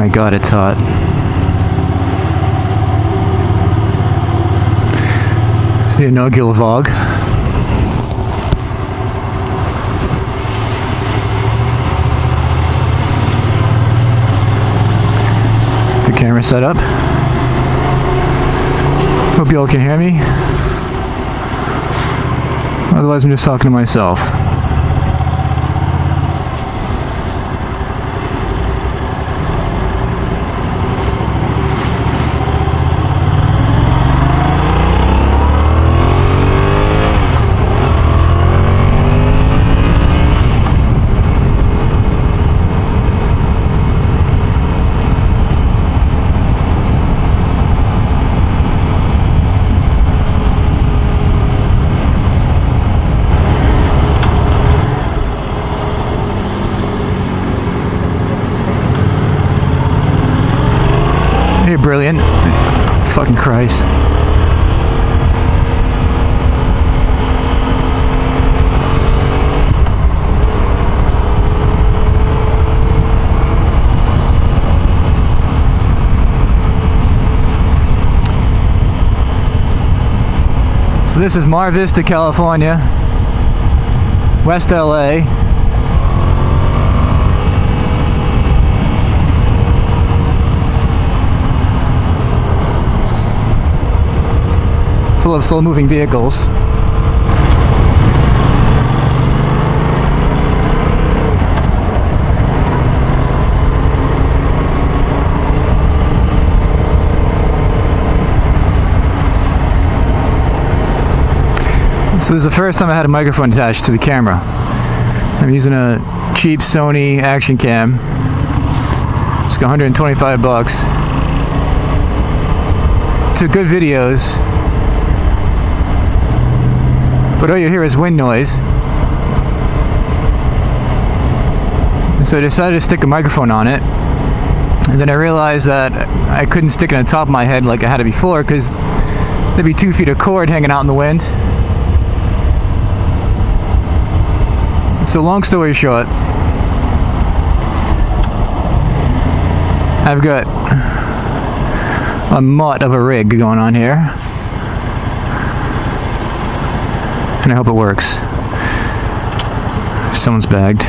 my god, it's hot. It's the inaugural vlog. The camera set up. Hope you all can hear me. Otherwise, I'm just talking to myself. You're brilliant. Fucking Christ. So this is Mar Vista, California, West LA. Full of slow-moving vehicles. So this is the first time I had a microphone attached to the camera. I'm using a cheap Sony action cam. It's like 125 bucks. Took good videos, but all you hear is wind noise. And so I decided to stick a microphone on it. And then I realized that I couldn't stick it on the top of my head like I had it before, because there'd be 2 feet of cord hanging out in the wind. So long story short, I've got a mutt of a rig going on here. And I hope it works. Someone's bagged.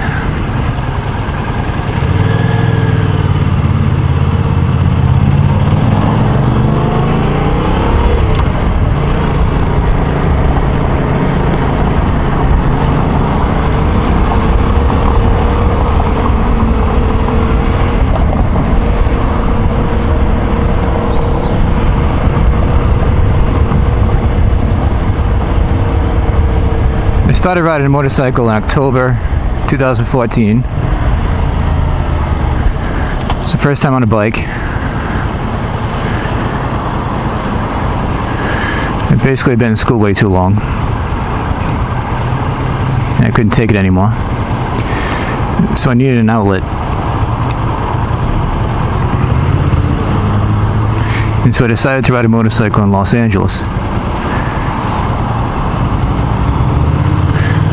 I started riding a motorcycle in October 2014. It's the first time on a bike. I've basically been in school way too long, and I couldn't take it anymore. So I needed an outlet. And so I decided to ride a motorcycle in Los Angeles.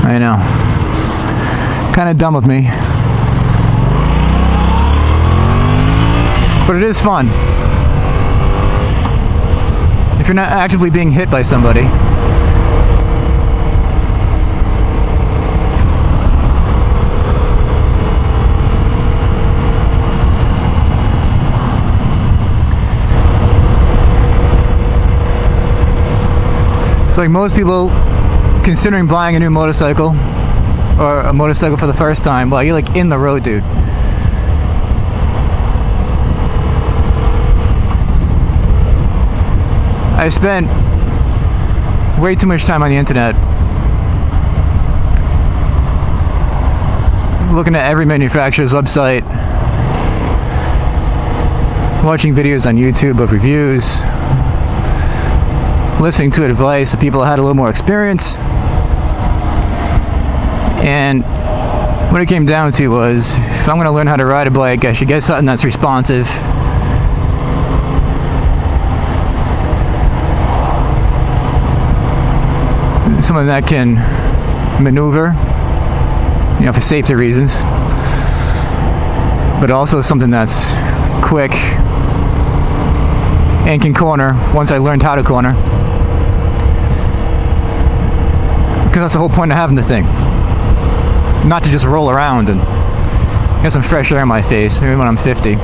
I know. Kind of dumb of me. But it is fun. If you're not actively being hit by somebody. So like most people considering buying a new motorcycle, or a motorcycle for the first time, well, you're like in the road, dude. I spent way too much time on the internet looking at every manufacturer's website, watching videos on YouTube of reviews, listening to advice of people that had a little more experience. And what it came down to was, if I'm going to learn how to ride a bike, I should get something that's responsive. Something that can maneuver, you know, for safety reasons. But also something that's quick, and can corner once I learned how to corner. Because that's the whole point of having the thing. Not to just roll around and get some fresh air in my face, maybe when I'm 50.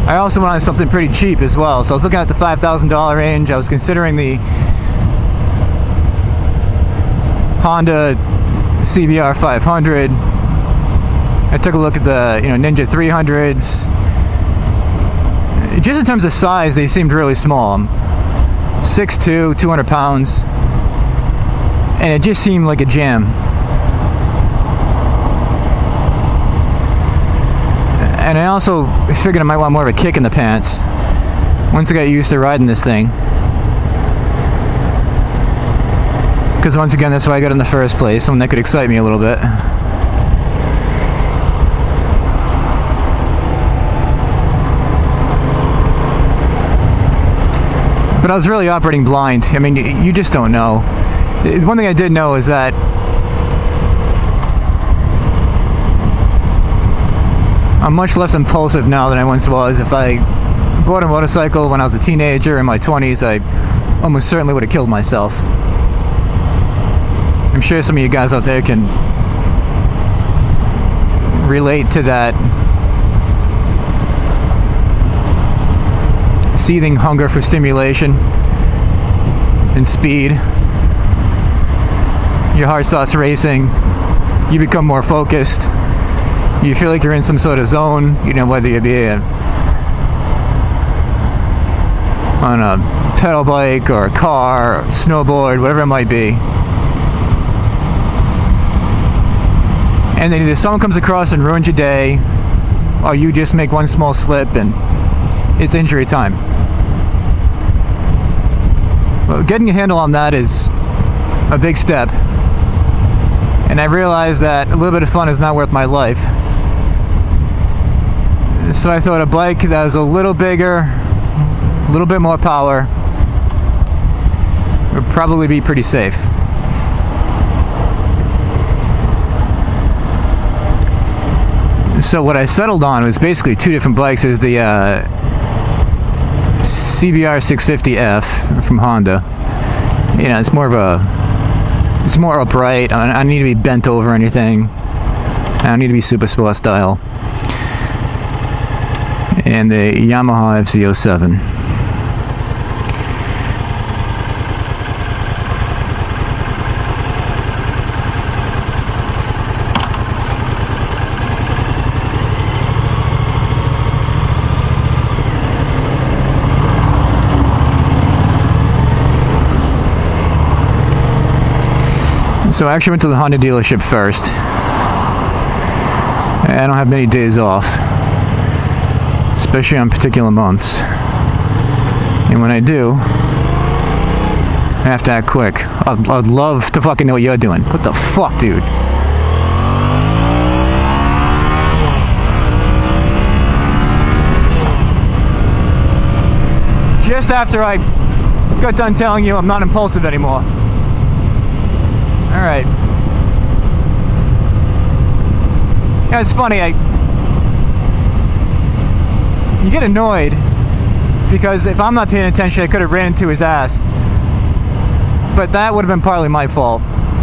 I also wanted something pretty cheap as well, so I was looking at the $5,000 range. I was considering the Honda CBR 500. I took a look at the Ninja 300s. Just in terms of size, they seemed really small. I'm 6'2", 200 pounds, and it just seemed like a jam. And I also figured I might want more of a kick in the pants once I got used to riding this thing. Because once again, that's why I got in the first place, something that could excite me a little bit. But I was really operating blind. I mean, you just don't know. One thing I did know is that I'm much less impulsive now than I once was. If I bought a motorcycle when I was a teenager in my 20s, I almost certainly would have killed myself. I'm sure some of you guys out there can relate to that seething hunger for stimulation and speed. Your heart starts racing, you become more focused, you feel like you're in some sort of zone, whether you be on a pedal bike or a car or a snowboard, whatever it might be. And then either someone comes across and ruins your day, or you just make one small slip and it's injury time. Well, getting a handle on that is a big step. And I realized that a little bit of fun is not worth my life. So I thought a bike that was a little bigger, a little bit more power, would probably be pretty safe. So what I settled on was basically two different bikes. There's the CBR 650F from Honda. It's more upright. I don't need to be bent over or anything. I don't need to be super sport style. And the Yamaha FZ07. So I actually went to the Honda dealership first. I don't have many days off, especially on particular months. And when I do, I have to act quick. I'd love to fucking know what you're doing. What the fuck, dude? Just after I got done telling you I'm not impulsive anymore. Alright. Yeah, it's funny, you get annoyed because if I'm not paying attention I could have ran into his ass. But that would have been partly my fault.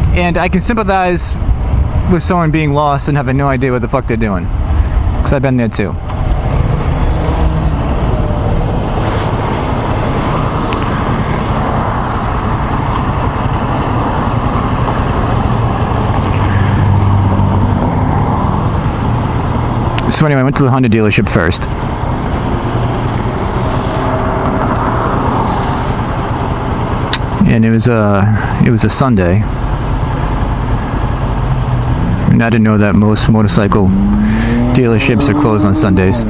And I can sympathize with someone being lost and having no idea what the fuck they're doing. Because I've been there too. So anyway, I went to the Honda dealership first. And it was a Sunday. And I didn't know that most motorcycle dealerships are closed on Sundays.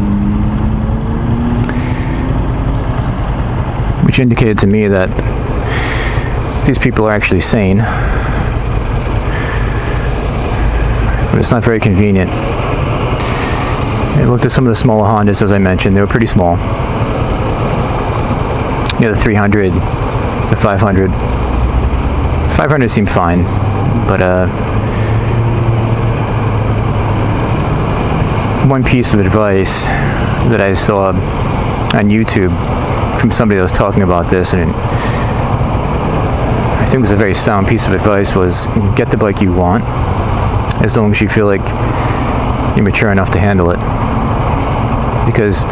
Which indicated to me that these people are actually sane. But it's not very convenient. I looked at some of the smaller Hondas, as I mentioned. They were pretty small. You know, the 300, the 500. 500 seemed fine, but one piece of advice that I saw on YouTube from somebody that was talking about this, and I think it was a very sound piece of advice, was get the bike you want as long as you feel like you're mature enough to handle it. Because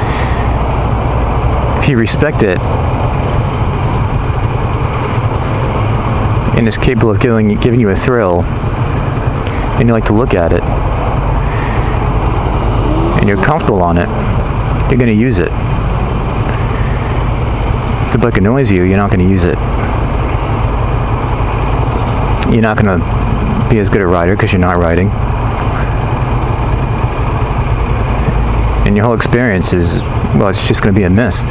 if you respect it and it's capable of giving you a thrill, and you like to look at it, and you're comfortable on it, you're going to use it. If the bike annoys you, you're not going to use it. You're not going to be as good a rider because you're not riding. And your whole experience is, well, it's just going to be a miss.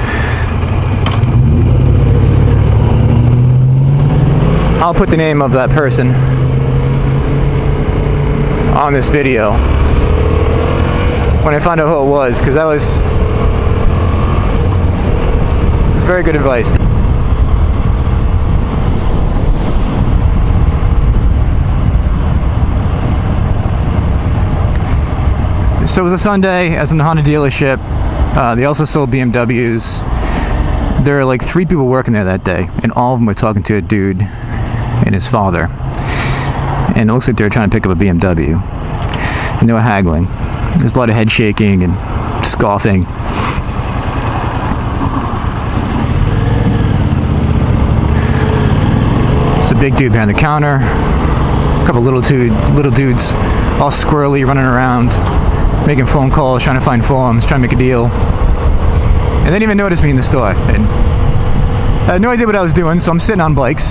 I'll put the name of that person on this video when I find out who it was, because that was very good advice. So it was a Sunday, as in the Honda dealership. They also sold BMWs. There were like 3 people working there that day, and all of them were talking to a dude and his father. And it looks like they were trying to pick up a BMW. And they were haggling. There's a lot of head shaking and scoffing. There's a big dude behind the counter. A couple little dudes, all squirrely, running around, making phone calls, trying to find forums, trying to make a deal. And they didn't even notice me in the store. And I had no idea what I was doing, so I'm sitting on bikes.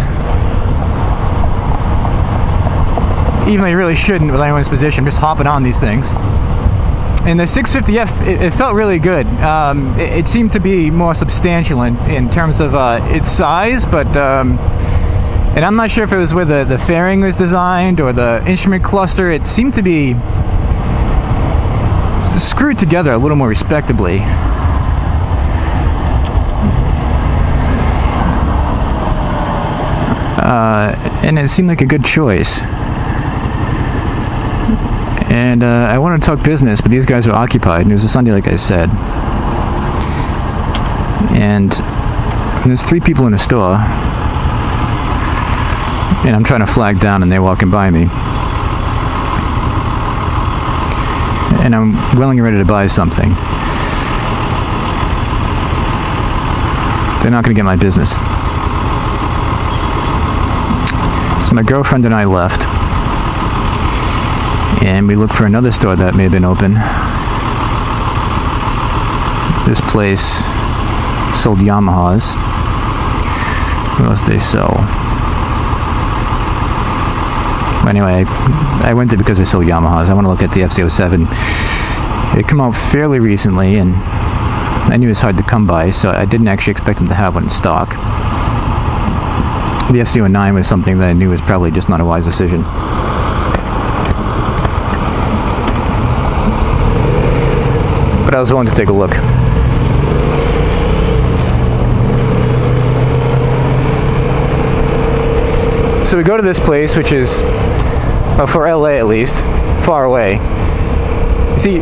Even though you really shouldn't with anyone's position, I'm just hopping on these things. And the 650F, it felt really good. It seemed to be more substantial in terms of its size, but and I'm not sure if it was where the fairing was designed or the instrument cluster. It seemed to be screwed together a little more respectably. And it seemed like a good choice. And I wanted to talk business, but these guys were occupied, and it was a Sunday, like I said. And there's 3 people in the store, and I'm trying to flag down, and they're walking by me. And I'm willing and ready to buy something. They're not going to get my business. So my girlfriend and I left. And we looked for another store that may have been open. This place sold Yamahas. What else did they sell? Anyway, I went there because they sold Yamahas. I want to look at the FZ07. It came out fairly recently, and I knew it was hard to come by, so I didn't actually expect them to have one in stock. The FZ09 was something that I knew was probably just not a wise decision. But I was willing to take a look. So we go to this place, which is, well, for LA at least, far away. You see,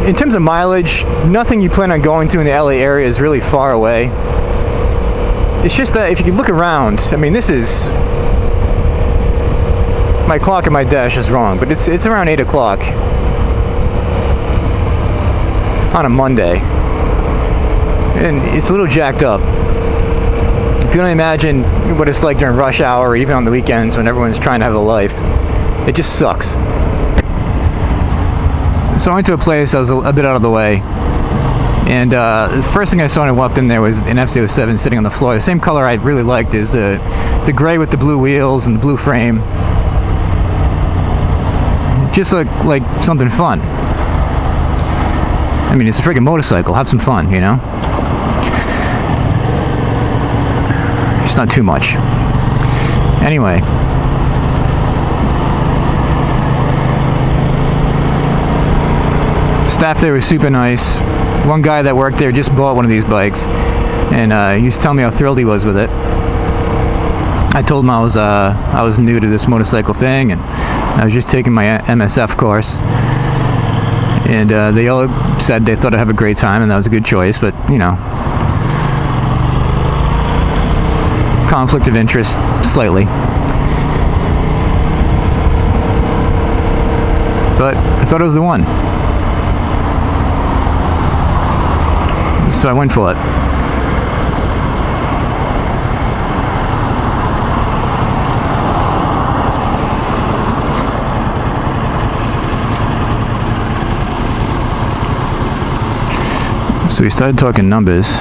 in terms of mileage, nothing you plan on going to in the LA area is really far away. It's just that if you can look around, I mean, this is, my clock and my dash is wrong, but it's around 8 o'clock on a Monday, and it's a little jacked up. If you don't imagine what it's like during rush hour or even on the weekends when everyone's trying to have a life, it just sucks. So I went to a place that was a bit out of the way, and the first thing I saw when I walked in there was an FZ07 sitting on the floor. The same color I really liked is the gray with the blue wheels and the blue frame. Just like something fun. I mean, it's a freaking motorcycle. Have some fun, you know? It's not too much. Anyway. Staff there was super nice. one guy that worked there just bought one of these bikes, and he was telling me how thrilled he was with it. I told him I was new to this motorcycle thing, and I was just taking my MSF course, and they all said they thought I'd have a great time, and that was a good choice. But you know, conflict of interest slightly. But I thought it was the one, so I went for it. So we started talking numbers,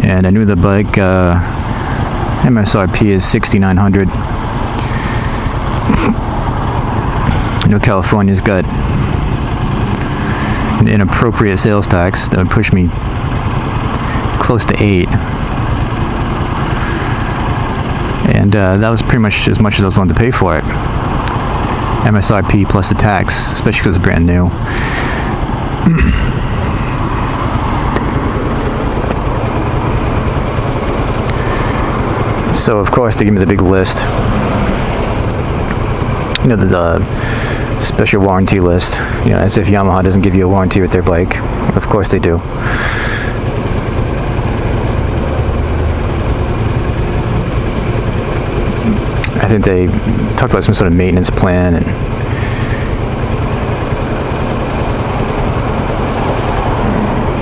and I knew the bike MSRP is $6,900. I know California's got an inappropriate sales tax that would push me close to $8,000, and that was pretty much as much as I was willing to pay for it. MSRP plus the tax, especially because it's brand new. So of course they give me the big list, you know, the special warranty list, you know, as if Yamaha doesn't give you a warranty with their bike. Of course they do. I think they talked about some sort of maintenance plan, and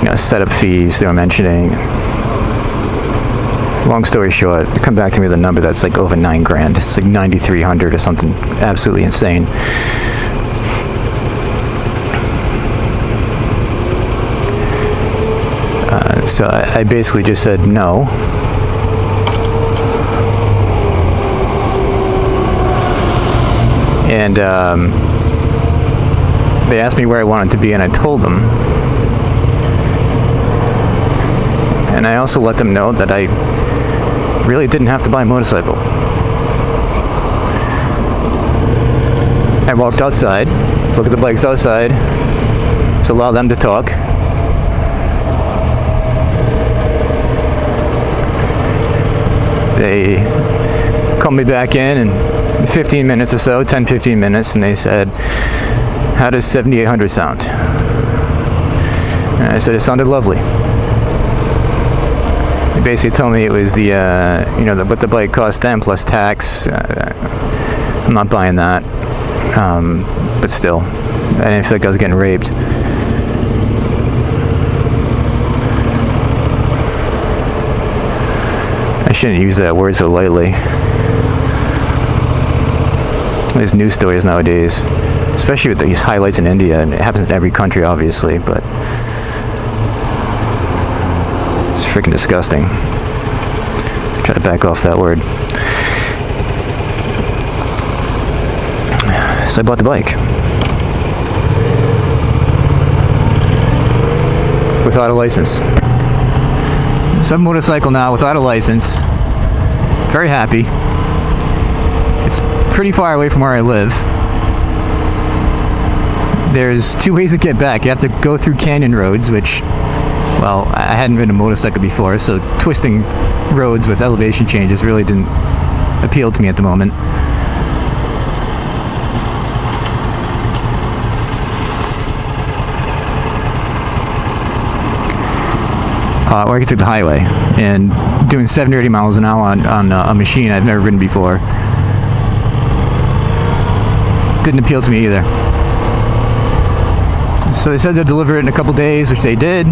you know, setup fees they were mentioning. Long story short, they come back to me with a number that's like over $9,000. It's like $9,300 or something absolutely insane. So I basically just said no. And they asked me where I wanted to be, and I told them. And I also let them know that I really didn't have to buy a motorcycle. I walked outside, looked at the bikes outside, to allow them to talk. They called me back in 15 minutes or so, 10-15 minutes, and they said, "How does 7,800 sound?" And I said it sounded lovely. They basically told me it was the, you know, what the bike cost them plus tax. I'm not buying that, but still, I didn't feel like I was getting raped. I shouldn't use that word so lightly. There's news stories nowadays, especially with these highlights in India, and it happens in every country, obviously, but it's freaking disgusting. Try to back off that word. So I bought the bike. Without a license. So I have a motorcycle now without a license. Very happy. It's pretty far away from where I live. There's two ways to get back. You have to go through canyon roads, which, well, I hadn't ridden a motorcycle before, so twisting roads with elevation changes really didn't appeal to me at the moment. Or I could take the highway, and doing 70 or 80 miles an hour on a machine I've never ridden before didn't appeal to me either. So they said they'd deliver it in a couple days, which they did.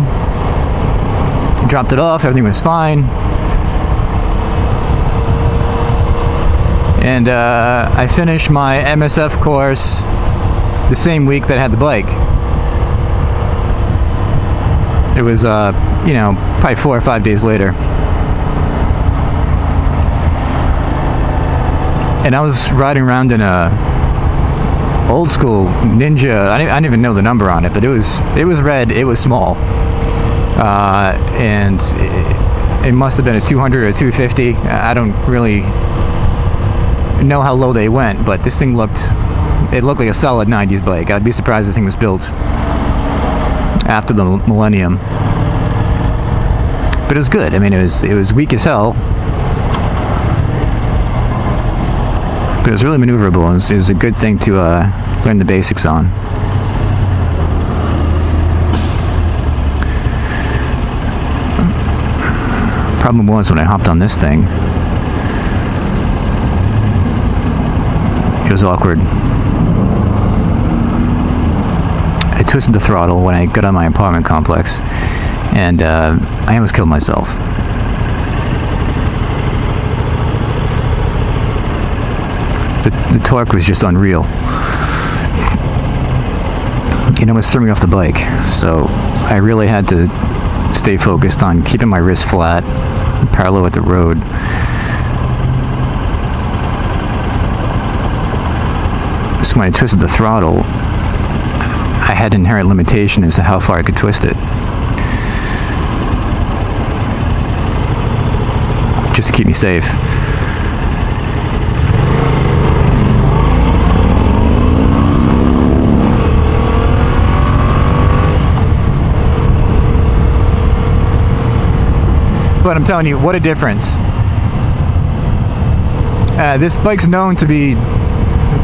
Dropped it off, everything was fine. And I finished my MSF course the same week that I had the bike. It was, you know, probably 4 or 5 days later. And I was riding around in a old school Ninja. I didn't even know the number on it, but it was red, it was small. And it must have been a 200 or 250. I don't really know how low they went, but this thing looked like a solid 90s bike. I'd be surprised this thing was built after the millennium. But it was good. I mean, it was weak as hell, but it was really maneuverable. It was a good thing to learn the basics on. Problem was, when I hopped on this thing, it was awkward. I twisted the throttle when I got on my apartment complex, and I almost killed myself. The torque was just unreal. It almost threw me off the bike, so I really had to stay focused on keeping my wrist flat, parallel with the road. So when I twisted the throttle, I had inherent limitation as to how far I could twist it, just to keep me safe. But I'm telling you, what a difference. This bike's known to be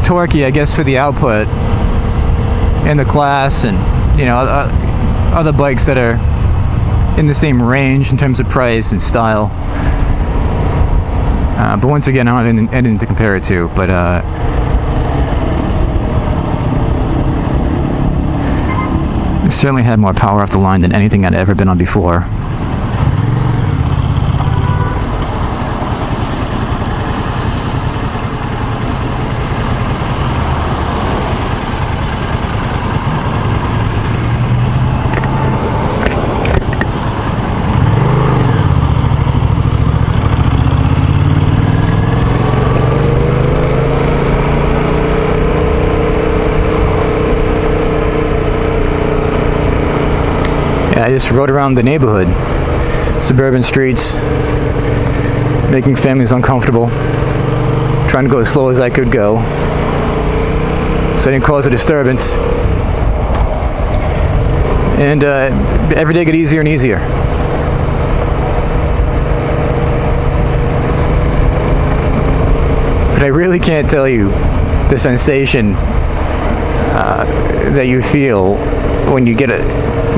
torquey, I guess, for the output in the class, and you know, other bikes that are in the same range in terms of price and style. But once again, I don't have anything to compare it to, but it certainly had more power off the line than anything I'd ever been on before. I just rode around the neighborhood, suburban streets, making families uncomfortable, trying to go as slow as I could go, so I didn't cause a disturbance. And every day got easier and easier. But I really can't tell you the sensation that you feel when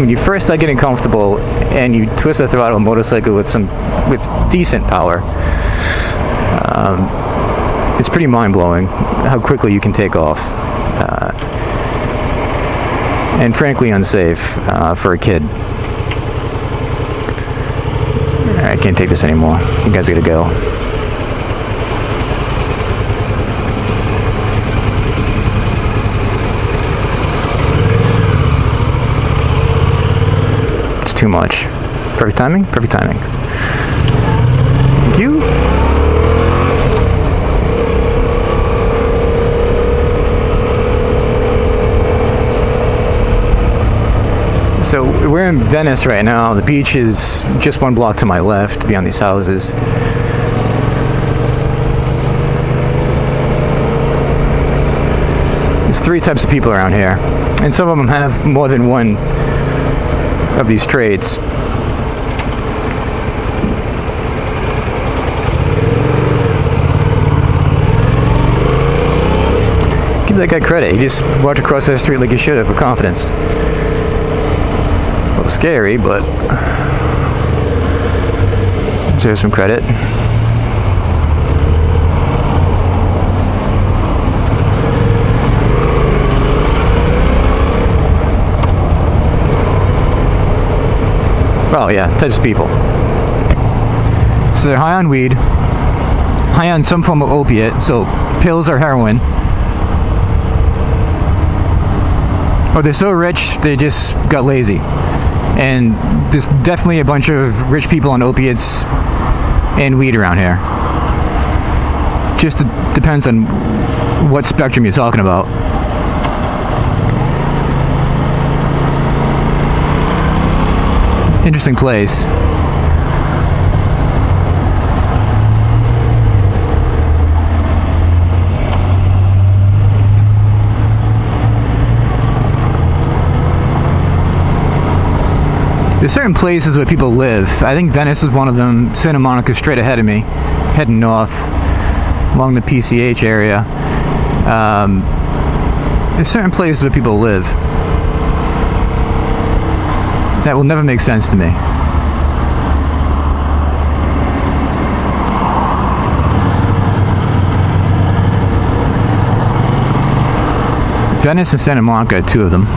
you first start getting comfortable and you twist the throttle of a motorcycle with decent power. It's pretty mind-blowing how quickly you can take off, and frankly unsafe for a kid. I can't take this anymore. You guys gotta go. Too much. Perfect timing? Perfect timing. Thank you. So we're in Venice right now. The beach is just one block to my left, beyond these houses. There's three types of people around here, and some of them have more than one of these traits. Give that guy credit. He just walked across that street like he should have with confidence. A little scary, but deserves some credit. Well, yeah, types of people. So they're high on weed, high on some form of opiate, so pills or heroin. Or they're so rich, they just got lazy. And there's definitely a bunch of rich people on opiates and weed around here. Just depends on what spectrum you're talking about. Interesting place. There's certain places where people live. I think Venice is one of them. Santa Monica's straight ahead of me, heading north along the PCH area. There's certain places where people live that will never make sense to me. Venice and Santa Monica, two of them.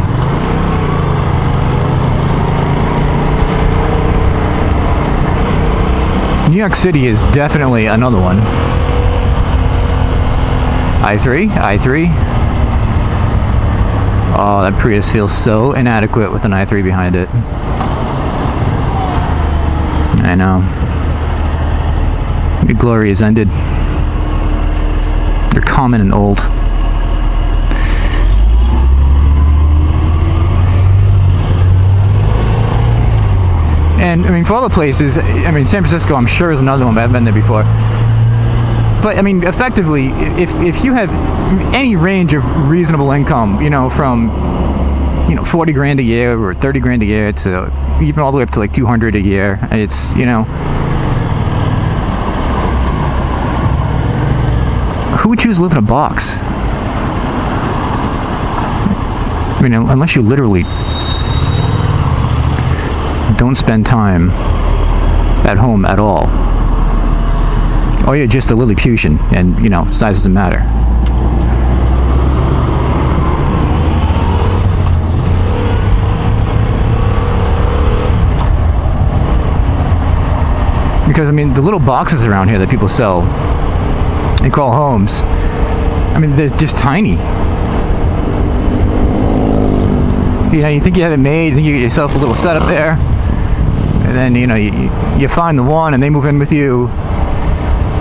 New York City is definitely another one. I3. Oh, that Prius feels so inadequate with an i3 behind it. I know. The glory is ended. They're common and old. And I mean, for all the places, I mean, San Francisco, I'm sure is another one, but I've been there before. But I mean, effectively, if you have any range of reasonable income, you know, from 40 grand a year or 30 grand a year to even all the way up to like 200 a year, it's, you know, who would choose to live in a box? I mean, unless you literally don't spend time at home at all. Or you're just a Lilliputian and, you know, size doesn't matter. Because, I mean, the little boxes around here that people sell and call homes, I mean, they're just tiny. You know, you think you have it made, you think you get yourself a little setup there, and then, you know, you find the one and they move in with you,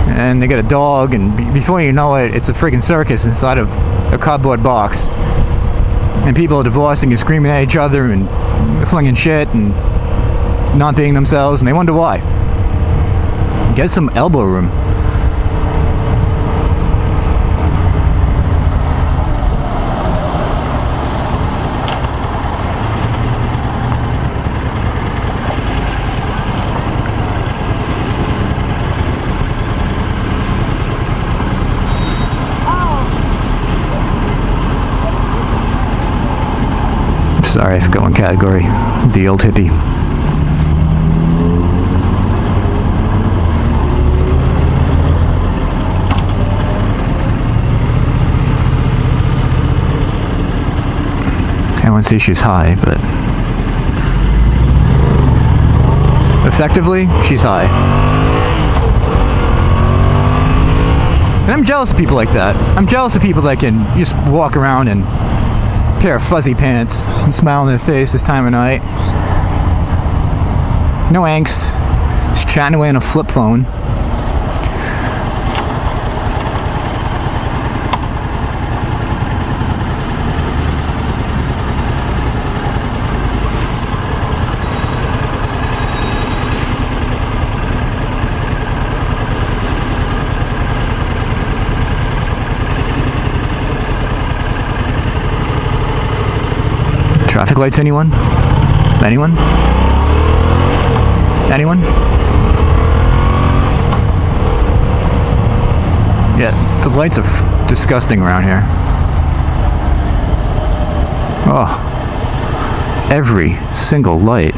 and they get a dog, and before you know it, it's a freaking circus inside of a cardboard box. And people are divorcing and screaming at each other and flinging shit and not being themselves, and they wonder why. Get some elbow room. Sorry, I forgot one category. The old hippie. I won't say she's high, but effectively, she's high. And I'm jealous of people like that. I'm jealous of people that can just walk around in a pair of fuzzy pants and smile on their face this time of night. No angst. Just chatting away on a flip phone. Traffic lights, anyone? Anyone? Anyone? Yeah, the lights are disgusting around here. Oh, every single light.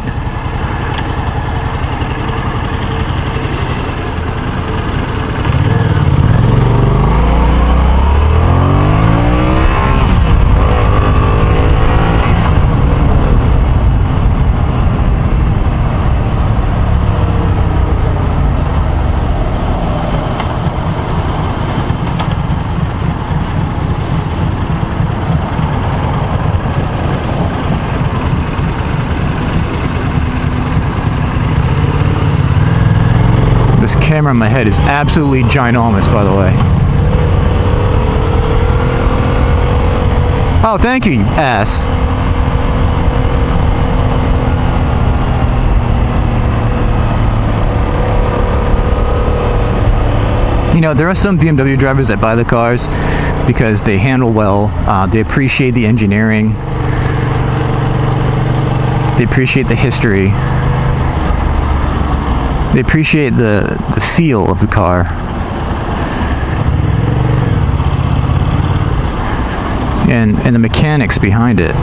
Camera in my head is absolutely ginormous, by the way. Oh, thank you, you ass. You know, there are some BMW drivers that buy the cars because they handle well, they appreciate the engineering, they appreciate the history. They appreciate the feel of the car. And the mechanics behind it.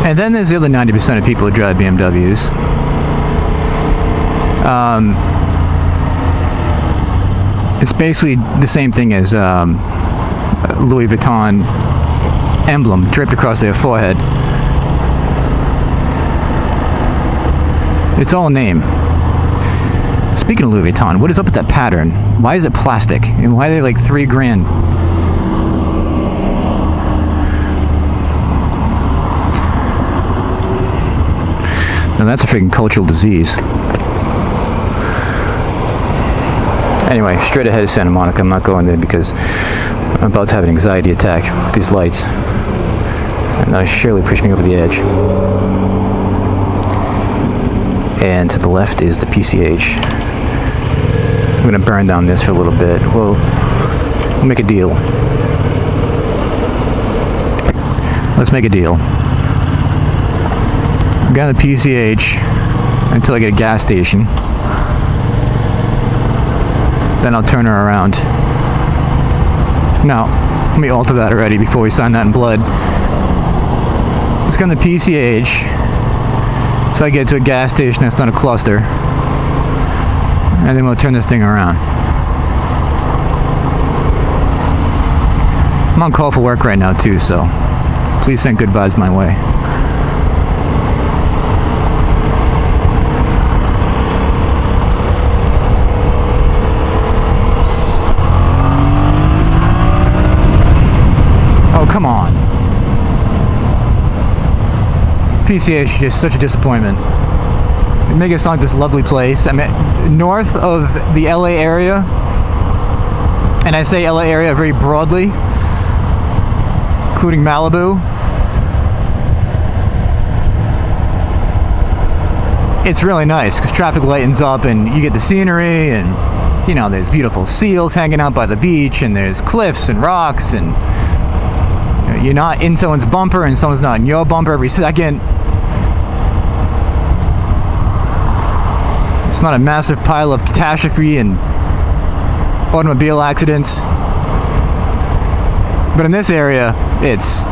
And then there's the other 90% of people who drive BMWs. It's basically the same thing as Louis Vuitton emblem draped across their forehead. It's all a name. Speaking of Louis Vuitton, what is up with that pattern? Why is it plastic? And why are they like $3 grand? Now that's a freaking cultural disease. Anyway, straight ahead is Santa Monica. I'm not going there because I'm about to have an anxiety attack with these lights. And they'll surely push me over the edge. And to the left is the PCH. I'm gonna burn down this for a little bit. We'll make a deal. Let's make a deal. I'm going to the PCH until I get a gas station. Then I'll turn her around. Now, let me alter that already before we sign that in blood. Let's go to the PCH so I get to a gas station that's not a cluster. And then we'll turn this thing around. I'm on call for work right now too, so please send good vibes my way. Come on. PCH is just such a disappointment. They make it sound like this lovely place. I mean, north of the LA area, and I say LA area very broadly, including Malibu, it's really nice because traffic lightens up and you get the scenery, and you know, there's beautiful seals hanging out by the beach, and there's cliffs and rocks, and you're not in someone's bumper and someone's not in your bumper every second. It's not a massive pile of catastrophe and automobile accidents. But in this area, it's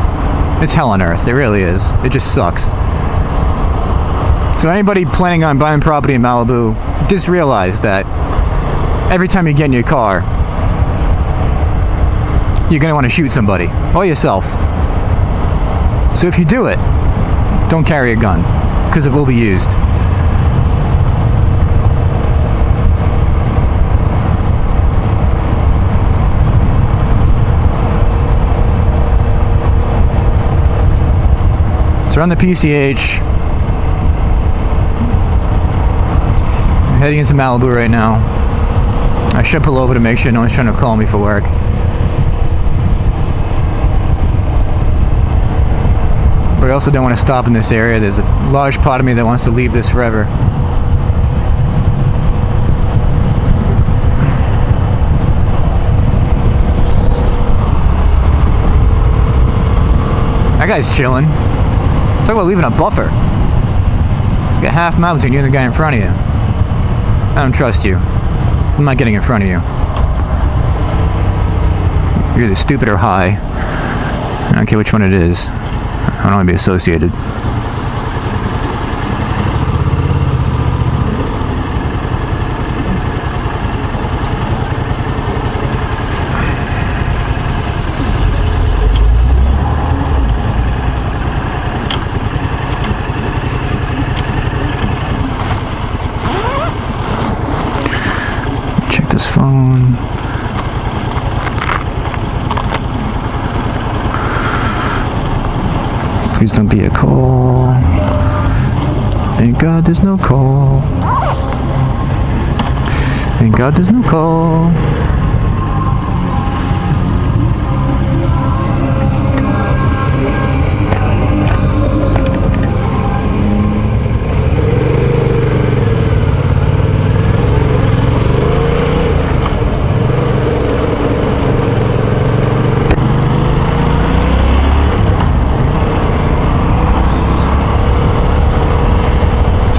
hell on earth. It really is. It just sucks. So anybody planning on buying property in Malibu, just realize that every time you get in your car, you're going to want to shoot somebody, or yourself. So if you do it, don't carry a gun, because it will be used. So we're on the PCH. I'm heading into Malibu right now. I should pull over to make sure no one's trying to call me for work. But I also don't want to stop in this area. There's a large part of me that wants to leave this forever. That guy's chilling. Talk about leaving a buffer. It's got half mile between you and the guy in front of you. I don't trust you. I'm not getting in front of you. You're either stupid or high. I don't care which one it is. I don't want to be associated. Check this phone. Please don't be a call. Thank God there's no call. Thank God there's no call.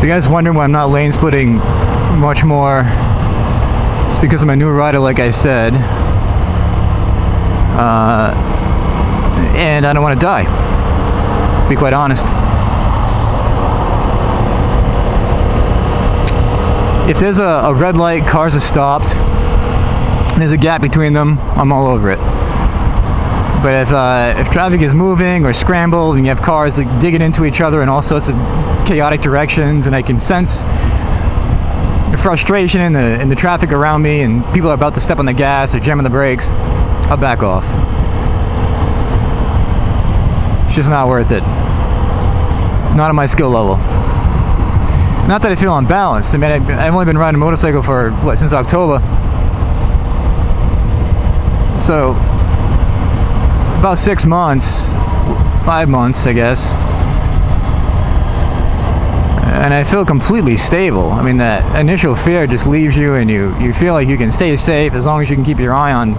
you guys wondering why I'm not lane splitting much more, it's because I'm a new rider, like I said. And I don't want to die, to be quite honest. If there's a red light, cars are stopped, and there's a gap between them, I'm all over it. But if traffic is moving or scrambled and you have cars like digging into each other in all sorts of chaotic directions, and I can sense the frustration in the traffic around me, and people are about to step on the gas or jamming the brakes, I'll back off. It's just not worth it. Not at my skill level. Not that I feel unbalanced. I mean, I've only been riding a motorcycle for, what, since October. So, about 6 months, 5 months, I guess. And I feel completely stable. I mean, that initial fear just leaves you, and you feel like you can stay safe as long as you can keep your eye on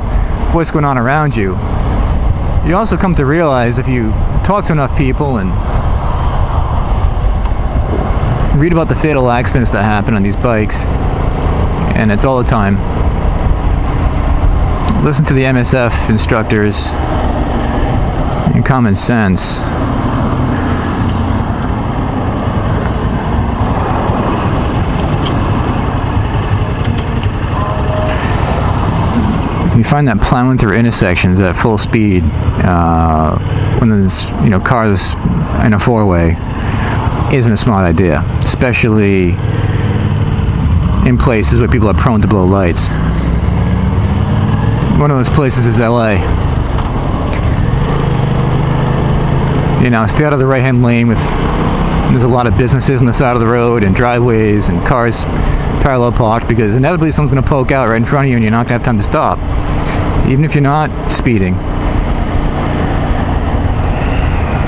what's going on around you. You also come to realize, if you talk to enough people and read about the fatal accidents that happen on these bikes, and it's all the time. Listen to the MSF instructors and common sense. You find that plowing through intersections at full speed when there's cars in a four-way isn't a smart idea, especially in places where people are prone to blow lights. One of those places is LA. Stay out of the right-hand lane there's a lot of businesses on the side of the road and driveways and cars parallel parked, because inevitably someone's going to poke out right in front of you and you're not going to have time to stop, even if you're not speeding.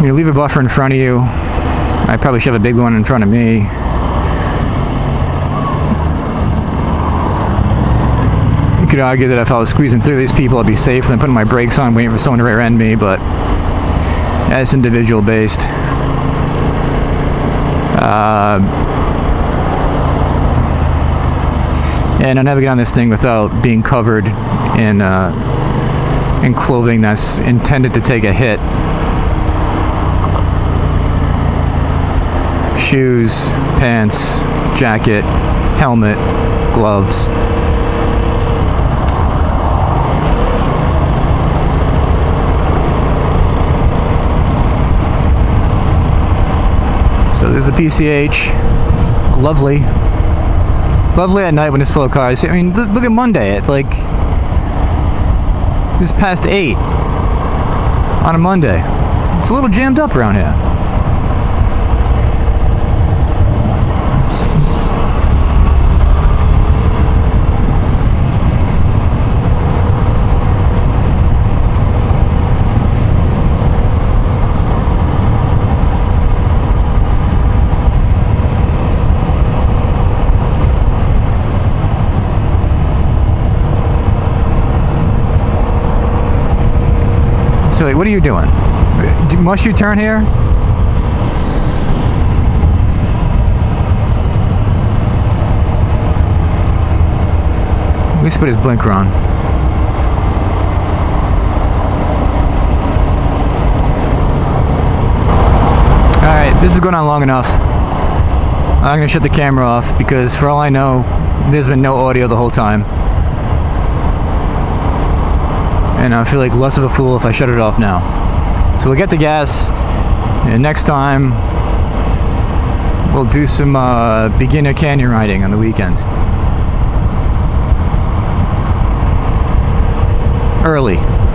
You leave a buffer in front of you. I probably should have a big one in front of me. You could argue that if I was squeezing through these people, I'd be safer than putting my brakes on waiting for someone to rear-end me, but that's individual based. And I'll never get on this thing without being covered in clothing that's intended to take a hit. Shoes, pants, jacket, helmet, gloves. So there's the PCH. Lovely. Lovely at night when it's full of cars. I mean, look at Monday. It's like, it's past 8 on a Monday. It's a little jammed up around here. What are you doing? Must you turn here? At least put his blinker on. Alright, this is going on long enough. I'm going to shut the camera off because, for all I know, there's been no audio the whole time. And I feel like less of a fool if I shut it off now. So we'll get the gas, and next time we'll do some beginner canyon riding on the weekend. Early.